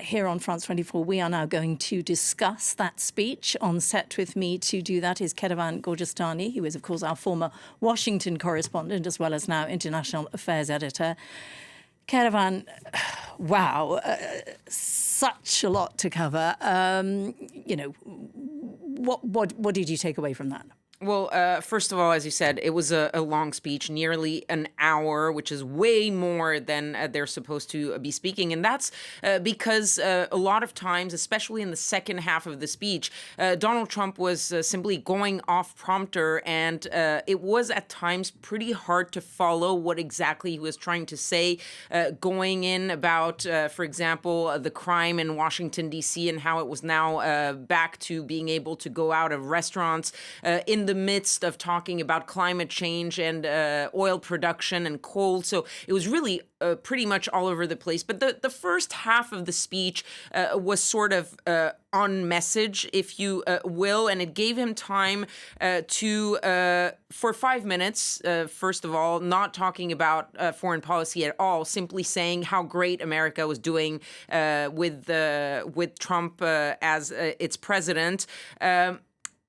here on France 24, we are now going to discuss that speech. On set with me to do that is Kethevane Gorjestani, who is, of course, our former Washington correspondent, as well as now international affairs editor. Kethevane, wow, such a lot to cover. What did you take away from that? Well, first of all, as you said, it was a long speech, nearly an hour, which is way more than they're supposed to be speaking. And that's because a lot of times, especially in the second half of the speech, Donald Trump was simply going off prompter. And it was at times pretty hard to follow what exactly he was trying to say, going in about, for example, the crime in Washington, D.C. and how it was now back to being able to go out of restaurants in the midst of talking about climate change and oil production and coal. So it was really pretty much all over the place. But the first half of the speech was sort of on message, if you will, and it gave him time for 5 minutes, first of all, not talking about foreign policy at all, simply saying how great America was doing with Trump as its president.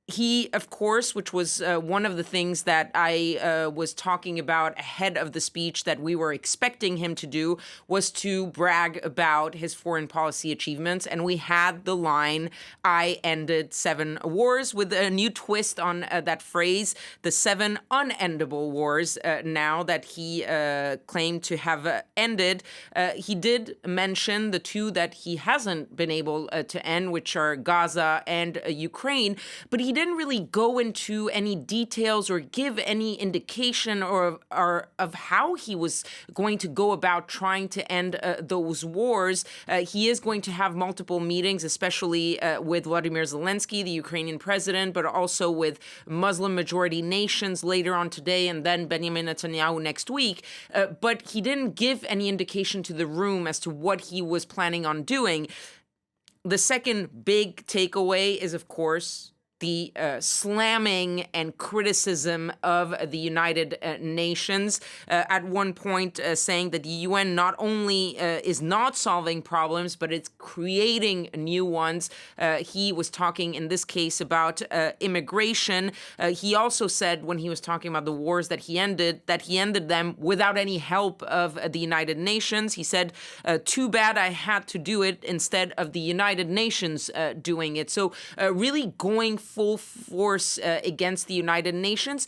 He, of course, which was one of the things that I was talking about ahead of the speech that we were expecting him to do, was to brag about his foreign policy achievements. And we had the line, "I ended 7 wars," with a new twist on that phrase, the 7 unendable wars now that he claimed to have ended. He did mention the 2 that he hasn't been able to end, which are Gaza and Ukraine. But he didn't really go into any details or give any indication or of how he was going to go about trying to end those wars. He is going to have multiple meetings, especially with Vladimir Zelensky, the Ukrainian president, but also with Muslim-majority nations later on today, and then Benjamin Netanyahu next week. But he didn't give any indication to the room as to what he was planning on doing. The second big takeaway is, of course, the slamming and criticism of the United Nations, at one point saying that the UN not only is not solving problems, but it's creating new ones. He was talking in this case about immigration. He also said, when he was talking about the wars that he ended them without any help of the United Nations. He said, too bad I had to do it instead of the United Nations doing it. So really going full force against the United Nations.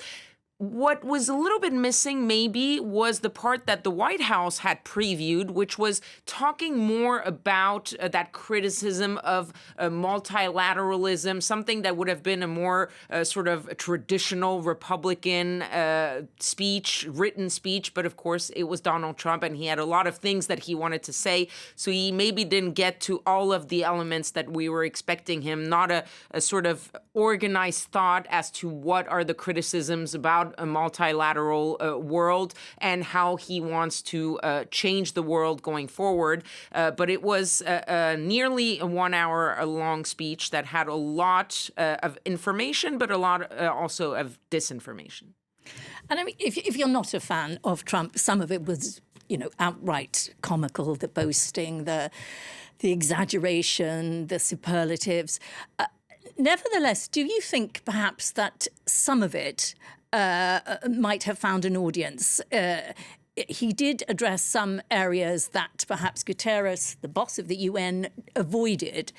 What was a little bit missing, maybe, was the part that the White House had previewed, which was talking more about that criticism of multilateralism, something that would have been a more sort of traditional Republican written speech. But of course, it was Donald Trump, and he had a lot of things that he wanted to say. So he maybe didn't get to all of the elements that we were expecting him, not a sort of organized thought as to what are the criticisms about a multilateral world and how he wants to change the world going forward. But it was nearly a 1 hour long speech that had a lot of information, but a lot also of disinformation. And I mean, if you're not a fan of Trump, some of it was, outright comical, the boasting, the exaggeration, the superlatives. Nevertheless, do you think perhaps that some of it might have found an audience? He did address some areas that perhaps Guterres, the boss of the UN, avoided,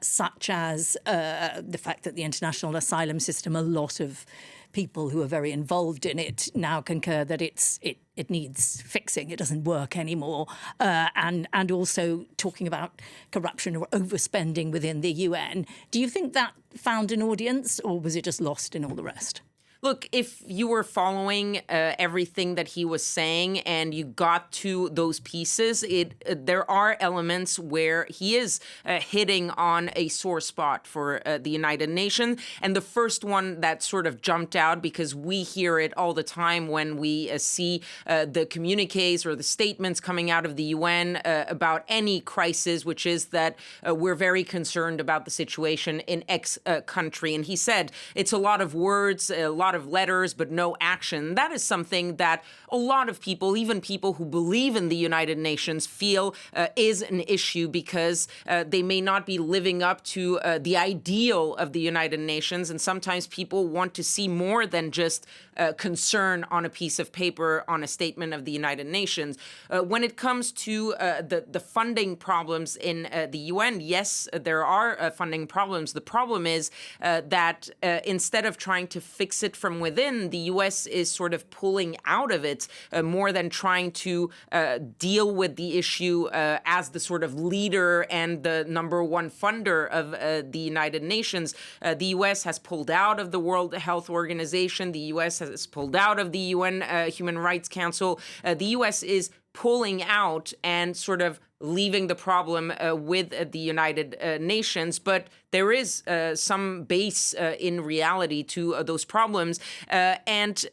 such as the fact that the international asylum system, a lot of people who are very involved in it now concur that it needs fixing. It doesn't work anymore. And also talking about corruption or overspending within the UN. Do you think that found an audience, or was it just lost in all the rest? Look, if you were following everything that he was saying and you got to those pieces, there are elements where he is hitting on a sore spot for the United Nations. And the first one that sort of jumped out, because we hear it all the time when we see the communiques or the statements coming out of the UN about any crisis, which is that we're very concerned about the situation in X country. And he said it's a lot of words, a lot lot of letters but no action. That is something that a lot of people, even people who believe in the United Nations, feel is an issue because they may not be living up to the ideal of the United Nations. And sometimes people want to see more than just concern on a piece of paper, on a statement of the United Nations. When it comes to the funding problems in the UN, yes, there are funding problems. The problem is that instead of trying to fix it from within, the U.S. is sort of pulling out of it more than trying to deal with the issue as the sort of leader and the number one funder of the United Nations. The U.S. has pulled out of the World Health Organization. The U.S. has pulled out of the UN Human Rights Council. The U.S. is pulling out and sort of leaving the problem with the United Nations. But there is some base in reality to those problems. And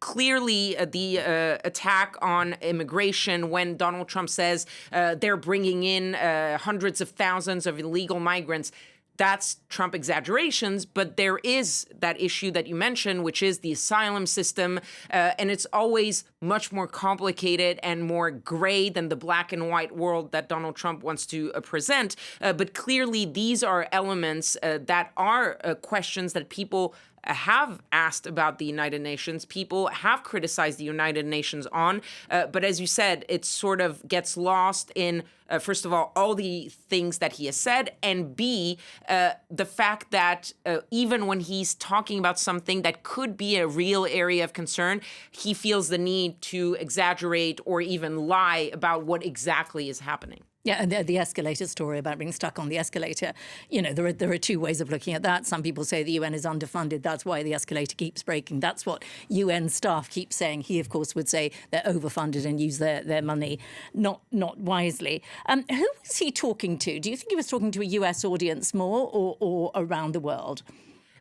clearly, the attack on immigration, when Donald Trump says they're bringing in hundreds of thousands of illegal migrants, that's Trump exaggerations, but there is that issue that you mentioned, which is the asylum system, and it's always much more complicated and more gray than the black and white world that Donald Trump wants to present. But clearly, these are elements that are questions that people have asked about the United Nations. People have criticized the United Nations on. But as you said, it sort of gets lost in, first of all the things that he has said, and B, the fact that even when he's talking about something that could be a real area of concern, he feels the need to exaggerate or even lie about what exactly is happening. Yeah, and the escalator story about being stuck on the escalator, you know, there are two ways of looking at that. Some people say the UN is underfunded. That's why the escalator keeps breaking. That's what UN staff keep saying. He, of course, would say they're overfunded and use their money not wisely. Who was he talking to? Do you think he was talking to a US audience more or around the world?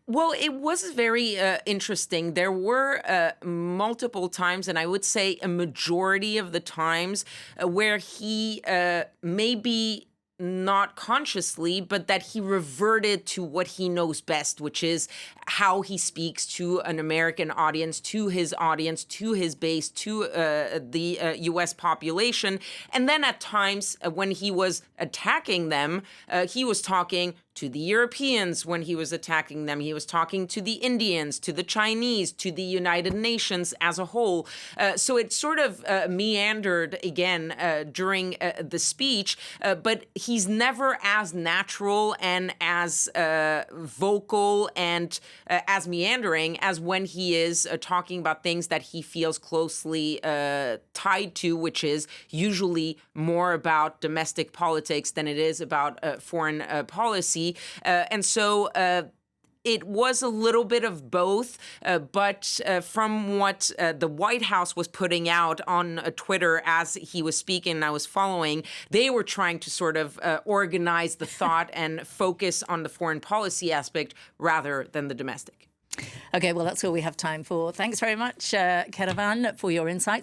Well, it was very interesting. There were multiple times, and I would say a majority of the times, where he maybe not consciously, but that he reverted to what he knows best, which is how he speaks to an American audience, to his base, to the U.S. population. And then at times when he was attacking them, he was talking to the Europeans. When he was attacking them, he was talking to the Indians, to the Chinese, to the United Nations as a whole. So it sort of meandered again during the speech, but he's never as natural and as vocal and as meandering as when he is talking about things that he feels closely tied to, which is usually more about domestic politics than it is about foreign policy. And so it was a little bit of both, but from what the White House was putting out on Twitter as he was speaking and I was following, they were trying to sort of organize the thought and focus on the foreign policy aspect rather than the domestic. Okay, well, that's all we have time for. Thanks very much, Kethevane, for your insights.